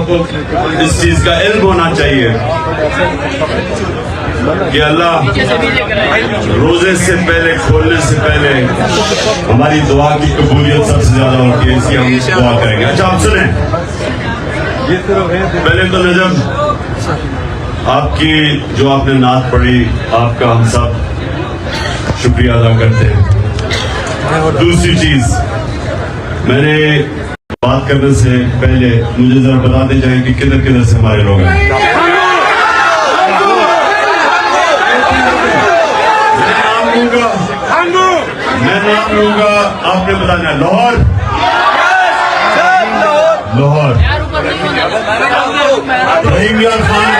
کو اس چیز کا علم ہونا چاہیے کہ اللہ روزے سے پہلے کھولنے سے پہلے ہماری دعا کی قبولیت سب سے زیادہ ہوتی ہے، اس کی ہم دعا کریں گے۔ اچھا آپ سنیں، پہلے تو نجم آپ کی جو آپ نے نعت پڑھی، آپ کا ہم سب شکریہ ادا کرتے ہیں۔ دوسری چیز، میں نے بات کرنے سے پہلے مجھے ذرا بتاتے جائیں کہ کدھر کدھر سے ہمارے لوگ ہیں۔ میں نام لوں گا، آپ نے بتانا ہے۔ لاہور، لاہور، رحیم یار خان،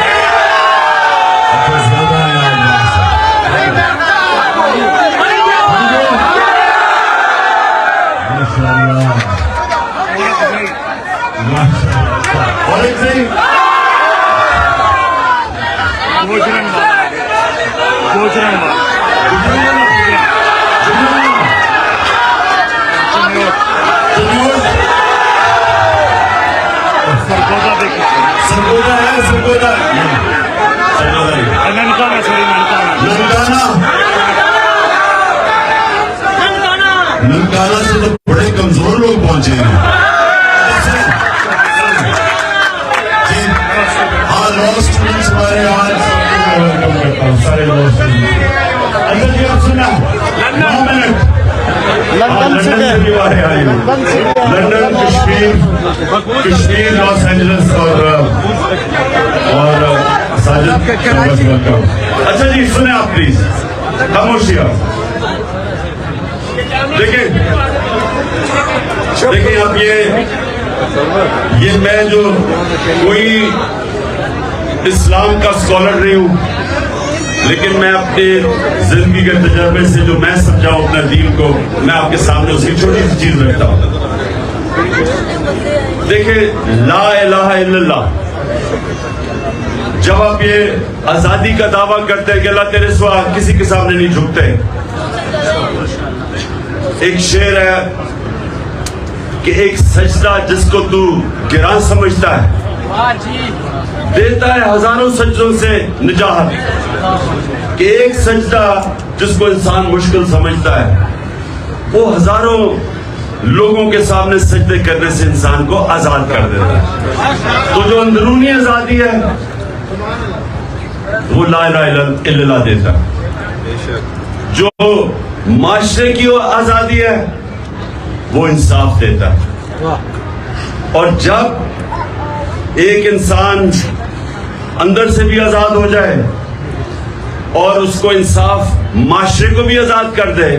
ننکانہ سے تو بڑے کمزور لوگ پہنچے ہیں۔ ہاں، لا اسٹوڈنٹس ہمارے آج ویلکم کرتا ہوں، سارے لا اسٹوڈنٹس۔ اچھا جی، آپ سنا 9 منٹ لندن سے بھی آئے ہیں، لندن، کشمیر، لاس اینجلس اور ساجد ویلکم۔ اچھا جی سنیں آپ پلیز، خاموشی آپ دیکھیں اب یہ میں جو کوئی اسلام کا اسکالر نہیں ہوں، لیکن میں اپنے زندگی کے تجربے سے جو میں سمجھاؤں اپنا دین کو، میں آپ کے سامنے اس کی چھوٹی سی چیز رکھتا ہوں۔ دیکھیں، لا الہ الا اللہ، جب آپ یہ آزادی کا دعویٰ کرتے ہیں کہ اللہ تیرے سوا کسی کے سامنے نہیں جھکتے، ایک شعر ہے کہ ایک سجدہ جس کو تو گراں سمجھتا ہے دیتا ہے ہزاروں سجدوں سے نجات، کہ ایک سجدہ جس کو انسان مشکل سمجھتا ہے وہ ہزاروں لوگوں کے سامنے سجدے کرنے سے انسان کو آزاد کر دیتا ہے۔ تو جو اندرونی آزادی ہے وہ لا الہ الا اللہ دیتا ہے، جو معاشرے کی آزادی ہے وہ انصاف دیتا ہے۔ اور جب ایک انسان اندر سے بھی آزاد ہو جائے اور اس کو انصاف معاشرے کو بھی آزاد کر دے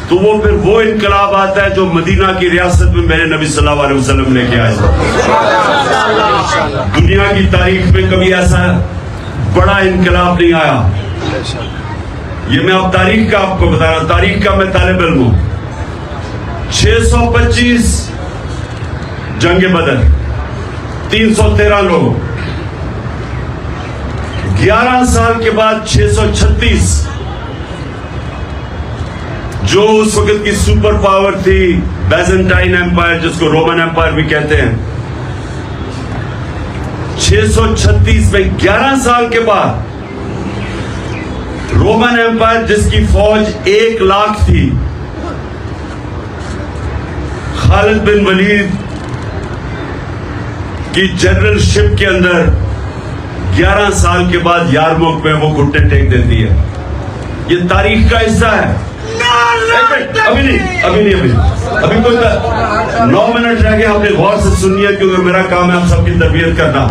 تو وہ پھر وہ انقلاب آتا ہے جو مدینہ کی ریاست میں میرے نبی صلی اللہ علیہ وسلم نے کیا ہے۔ دنیا کی تاریخ میں کبھی ایسا بڑا انقلاب نہیں آیا۔ یہ میں اب تاریخ کا آپ کو بتا رہا ہوں، تاریخ کا میں طالب علم ہوں۔ 625 جنگ بدر، 313 لوگ، 11 سال کے بعد 636، جو اس وقت کی سپر پاور تھی بیزنٹائن ایمپائر، جس کو رومن ایمپائر بھی کہتے ہیں، 636 میں 11 سال کے بعد رومن ایمپائر جس کی فوج 1 لاکھ تھی، خالد بن ولید کی جنرل شپ کے اندر 11 سال کے بعد یارموک میں وہ گھٹنے ٹیک دیتی ہے۔ یہ تاریخ کا حصہ ہے۔ ابھی کوئی 9 منٹ رہ گئے، ہم نے غور سے سنیے کیونکہ میرا کام ہے آپ سب کی تربیت کرنا۔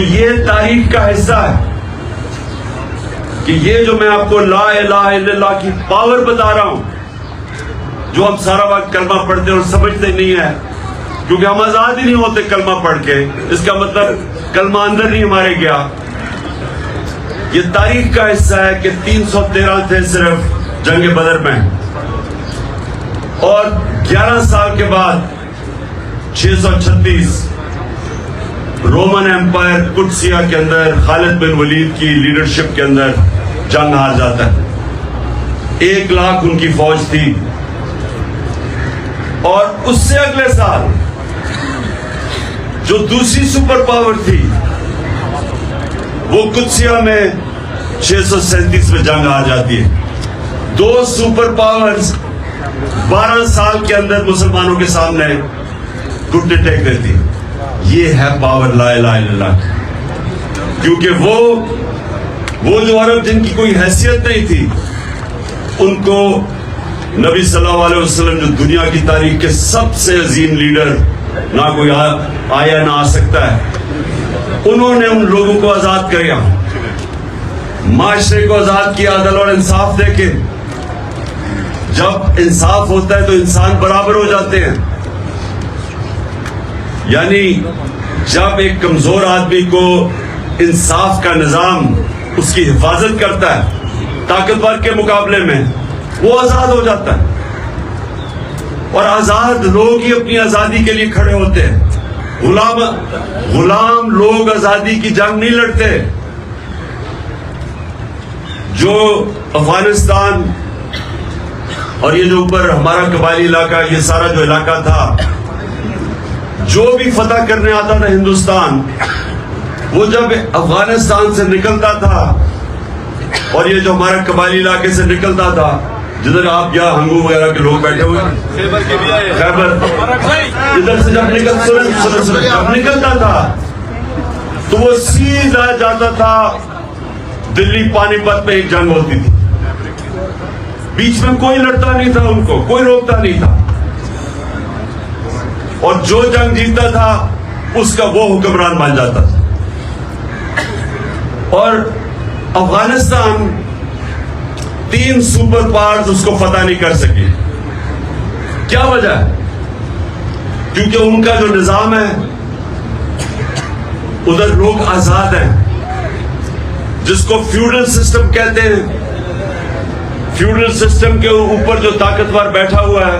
یہ تاریخ کا حصہ ہے کہ یہ جو میں آپ کو لا الہ الا اللہ کی پاور بتا رہا ہوں، جو ہم سارا وقت کلمہ پڑھتے اور سمجھتے نہیں ہیں، کیونکہ ہم آزاد ہی نہیں ہوتے کلمہ پڑھ کے، اس کا مطلب کلمہ اندر نہیں ہمارے گیا۔ یہ تاریخ کا حصہ ہے کہ 313 تھے صرف جنگ بدر میں، اور 11 سال کے بعد 636 رومن ایمپائر قدسیہ کے اندر خالد بن ولید کی لیڈرشپ کے اندر جنگ ہار جاتا ہے۔ 1 لاکھ ان کی فوج تھی، اور اس سے اگلے سال جو دوسری سپر پاور تھی وہ قدسیہ میں 637 میں جنگ آ جاتی ہے. 2 سپر پاورز 12 سال کے اندر مسلمانوں کے سامنے گھٹنے ٹیک دیتی. یہ ہے پاور لا الہ الا اللہ. کیونکہ وہ جو عرب جن کی کوئی حیثیت نہیں تھی, ان کو نبی صلی اللہ علیہ وسلم جو دنیا کی تاریخ کے سب سے عظیم لیڈر, نہ کوئی آیا نہ آ سکتا ہے, انہوں نے ان لوگوں کو آزاد کیا, معاشرے کو آزاد کیا, عدل اور انصاف دے کے. جب انصاف ہوتا ہے تو انسان برابر ہو جاتے ہیں. یعنی جب ایک کمزور آدمی کو انصاف کا نظام اس کی حفاظت کرتا ہے طاقتور کے مقابلے میں, وہ آزاد ہو جاتا ہے. اور آزاد لوگ ہی اپنی آزادی کے لیے کھڑے ہوتے ہیں. غلام لوگ آزادی کی جنگ نہیں لڑتے. جو افغانستان اور یہ جو اوپر ہمارا قبائلی علاقہ, یہ سارا جو علاقہ تھا, جو بھی فتح کرنے آتا تھا ہندوستان, وہ جب افغانستان سے نکلتا تھا اور یہ جو ہمارا قبائلی علاقے سے نکلتا تھا, جدھر آپ یہاں ہنگو وغیرہ کے لوگ بیٹھے ہوئے, خیبر, ادھر سے جب نکلتا تھا تو وہ سیدھا جاتا تھا دلی پانی پت میں. ایک جنگ ہوتی تھی, بیچ میں کوئی لڑتا نہیں تھا, ان کو کوئی روکتا نہیں تھا, اور جو جنگ جیتتا تھا اس کا وہ حکمران بن جاتا تھا. اور افغانستان 3 سپر پاورز اس کو فتح نہیں کر سکی. کیا وجہ ہے؟ کیونکہ ان کا جو نظام ہے, ادھر لوگ آزاد ہیں, جس کو فیوڈل سسٹم کہتے ہیں. فیوڈل سسٹم کے اوپر جو طاقتور بیٹھا ہوا ہے,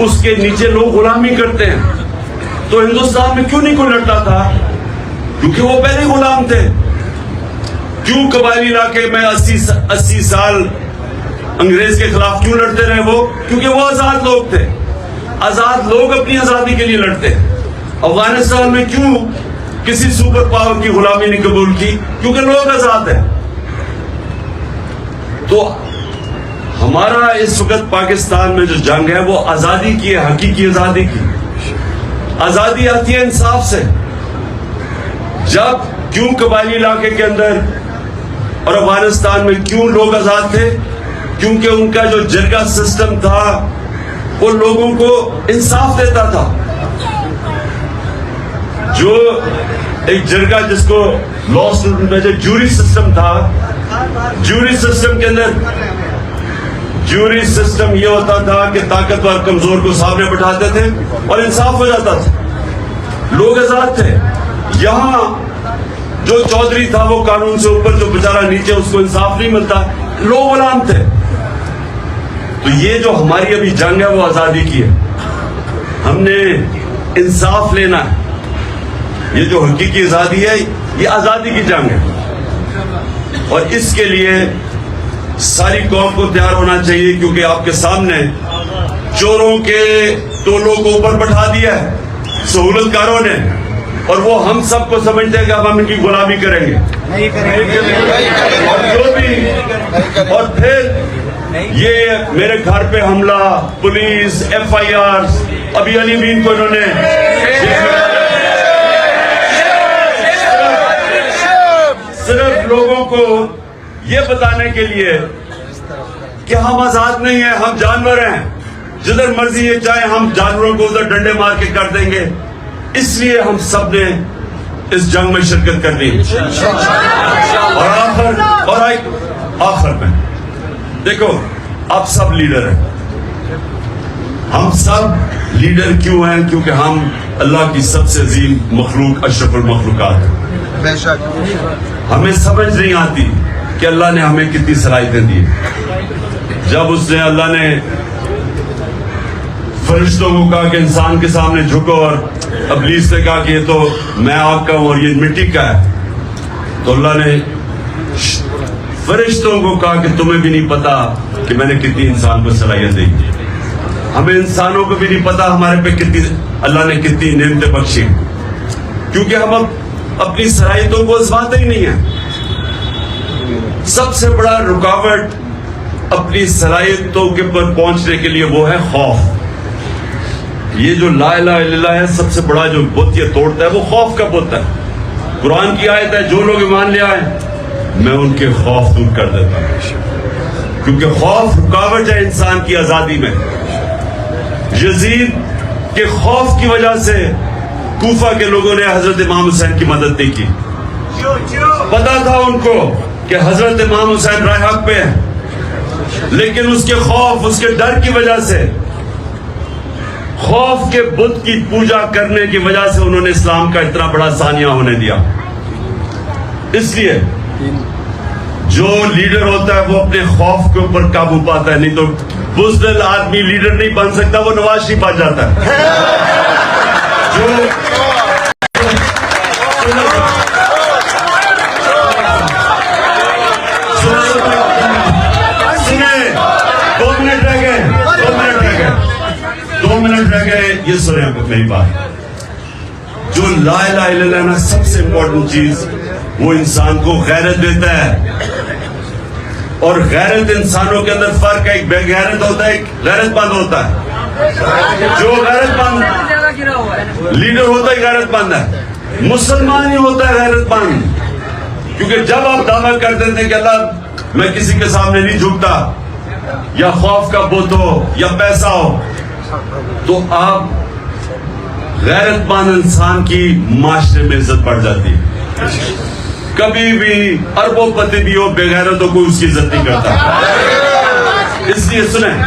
اس کے نیچے لوگ غلامی کرتے ہیں. تو ہندوستان میں کیوں نہیں کوئی لڑتا تھا؟ کیونکہ وہ پہلے غلام تھے. کیوں قبائلی علاقے میں 80 سال انگریز کے خلاف کیوں لڑتے رہے وہ؟ کیونکہ وہ آزاد لوگ تھے. آزاد لوگ اپنی آزادی کے لیے لڑتے. افغانستان میں کیوں کسی سپر پاور کی غلامی نہیں قبول کی؟ کیونکہ لوگ آزاد ہیں. تو ہمارا اس وقت پاکستان میں جو جنگ ہے وہ آزادی کی ہے, حقیقی آزادی کی. آزادی آتی ہے انصاف سے. جب کیوں قبائلی علاقے کے اندر اور افغانستان میں کیوں لوگ آزاد تھے؟ کیونکہ ان کا جو جرگہ سسٹم تھا وہ لوگوں کو انصاف دیتا تھا. جو ایک جرگہ جس کو لا میں جو جوری سسٹم تھا, جوری سسٹم کے اندر جوری سسٹم یہ ہوتا تھا کہ طاقتور کمزور کو سامنے بٹھاتے تھے اور انصاف ہو جاتا تھا. لوگ آزاد تھے. یہاں جو چودھری تھا وہ قانون سے اوپر, جو بیچارہ نیچے, اس کو انصاف نہیں ملتا. لوگ غلام تھے. تو یہ جو ہماری ابھی جنگ ہے وہ آزادی کی ہے. ہم نے انصاف لینا ہے. یہ جو حقیقی آزادی ہے یہ آزادی کی جنگ ہے, اور اس کے لیے ساری قوم کو تیار ہونا چاہیے. کیونکہ آپ کے سامنے چوروں کے ٹولوں کو اوپر بٹھا دیا ہے سہولت کاروں نے, اور وہ ہم سب کو سمجھتے ہیں کہ اب ہم ان کی غلامی کریں گے. اور جو بھی, اور پھر یہ میرے گھر پہ حملہ, پولیس, FIR, ابھی علی مین کو انہوں نے صرف لوگوں کو یہ بتانے کے لیے کہ ہم آزاد نہیں ہیں, ہم جانور ہیں, جدھر مرضی یہ چاہے ہم جانوروں کو ادھر ڈنڈے مار کے کر دیں گے. اس لیے ہم سب نے اس جنگ میں شرکت کرنی ہے. اور آخر میں دیکھو, آپ سب لیڈر ہیں. ہم سب لیڈر کیوں ہیں؟ کیونکہ ہم اللہ کی سب سے عظیم مخلوق, اشرف المخلوقات ہیں. ہمیں سمجھ نہیں آتی کہ اللہ نے ہمیں کتنی صلاحیتیں دی. جب اس نے, اللہ نے فرشتوں کو کہا کہ انسان کے سامنے جھکو, اور ابلیس نے کہا کہ یہ تو میں آگ کا ہوں اور یہ مٹی کا ہے, تو اللہ نے فرشتوں کو کہا کہ تمہیں بھی نہیں پتا کہ میں نے کتنی انسان کو صلاحیت دی. ہمیں انسانوں کو بھی نہیں پتا ہمارے پہ کتنی اللہ نے کتنی نعمتیں بخشی، کیونکہ ہم اب اپنی صلاحیتوں کو آزماتے ہی نہیں ہیں۔ سب سے بڑا رکاوٹ اپنی صلاحیتوں کے پر پہنچنے کے لیے وہ ہے خوف۔ یہ جو لا الہ الا اللہ ہے، سب سے بڑا جو بت یہ توڑتا ہے وہ خوف کا بت ہے۔ قرآن کی آیت ہے، جو لوگ ایمان لے آئے میں ان کے خوف دور کر دیتا ہوں، کیونکہ خوف رکاوٹ ہے انسان کی آزادی میں۔ یزید کے خوف کی وجہ سے کوفہ کے لوگوں نے حضرت امام حسین کی مدد نہیں کی۔ پتا تھا ان کو کہ حضرت امام حسین راہ حق پہ ہے، لیکن اس کے خوف، اس کے ڈر کی وجہ سے، خوف کے بت کی پوجا کرنے کی وجہ سے انہوں نے اسلام کا اتنا بڑا ثانیہ ہونے دیا۔ اس لیے جو لیڈر ہوتا ہے وہ اپنے خوف کے اوپر قابو پاتا ہے، نہیں تو بزدل آدمی لیڈر نہیں بن سکتا، وہ نواز شریف بن جاتا ہے۔ دو منٹ رہ گئے، یہ سنیں میری بات۔ جو لا الہ الا اللہ نا، سب سے امپورٹنٹ چیز وہ انسان کو غیرت دیتا ہے، اور غیرت انسانوں کے اندر فرق ہے، ایک بے غیرت ہوتا ہے، ایک غیرت مند ہوتا ہے۔ جو غیرت مند لیڈر ہوتا ہے غیرت مند ہے، مسلمان ہی ہوتا ہے غیرت مند، کیونکہ جب آپ دعویٰ کرتے تھے کہ اللہ میں کسی کے سامنے نہیں جھکتا، یا خوف کا بت ہو یا پیسہ ہو، تو آپ غیرت مند انسان کی معاشرے میں عزت بڑھ جاتی ہے۔ کبھی بھی اربوں پتی بھی ہو، بے غیرت ہو، کوئی اس کی عزت نہیں کرتا۔ اس لیے سنیں،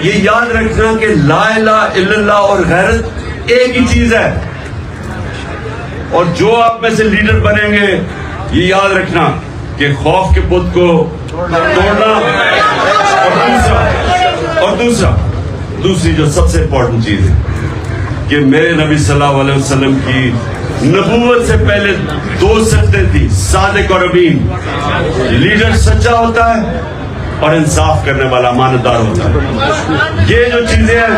یہ یاد رکھنا کہ لا الہ الا اللہ اور غیرت ایک ہی چیز ہے، اور جو آپ میں سے لیڈر بنیں گے یہ یاد رکھنا کہ خوف کے بت کو توڑنا، اور دوسری جو سب سے امپورٹنٹ چیز ہے کہ میرے نبی صلی اللہ علیہ وسلم کی نبوت سے پہلے 2 صفتیں تھی، صادق اور امین۔ لیڈر سچا ہوتا ہے اور انصاف کرنے والا، امانتدار ہوتا ہے۔ یہ جو چیزیں ہیں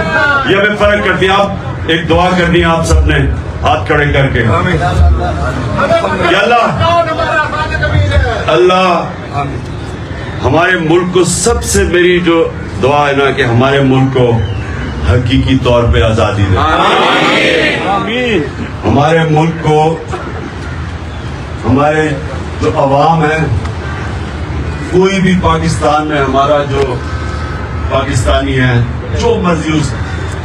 یہ ہمیں فرق کرتی ہیں۔ آپ ایک دعا کرنی ہے آپ سب نے ہاتھ کھڑے کر کے، یا اللہ ہمارے ملک کو، سب سے میری جو دعا ہے نا کہ ہمارے ملک کو حقیقی طور پہ آزادی دے۔ ہمارے ملک کو، ہمارے جو عوام ہے، کوئی بھی پاکستان میں ہمارا جو پاکستانی ہے، جو مرضی اس،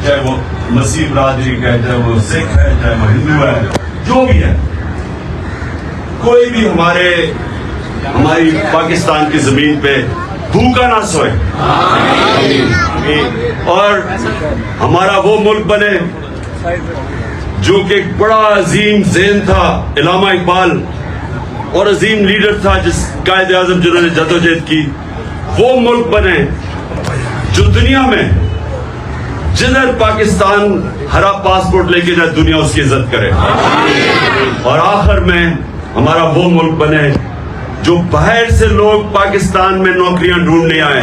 چاہے وہ مسیح برادری کا ہے، چاہے وہ سکھ ہے، چاہے وہ ہندو ہے، جو بھی ہے، کوئی بھی ہماری پاکستان کی زمین پہ بھوکا نہ سوئے، اور ہمارا وہ ملک بنے جو کہ ایک بڑا عظیم ذہن تھا علامہ اقبال، اور عظیم لیڈر تھا جس قائد اعظم جنہوں نے جدوجہد کی، وہ ملک بنے جو دنیا میں جدھر پاکستان ہرا پاسپورٹ لے کے جائے دنیا اس کی عزت کرے، اور آخر میں ہمارا وہ ملک بنے جو باہر سے لوگ پاکستان میں نوکریاں ڈھونڈنے آئے۔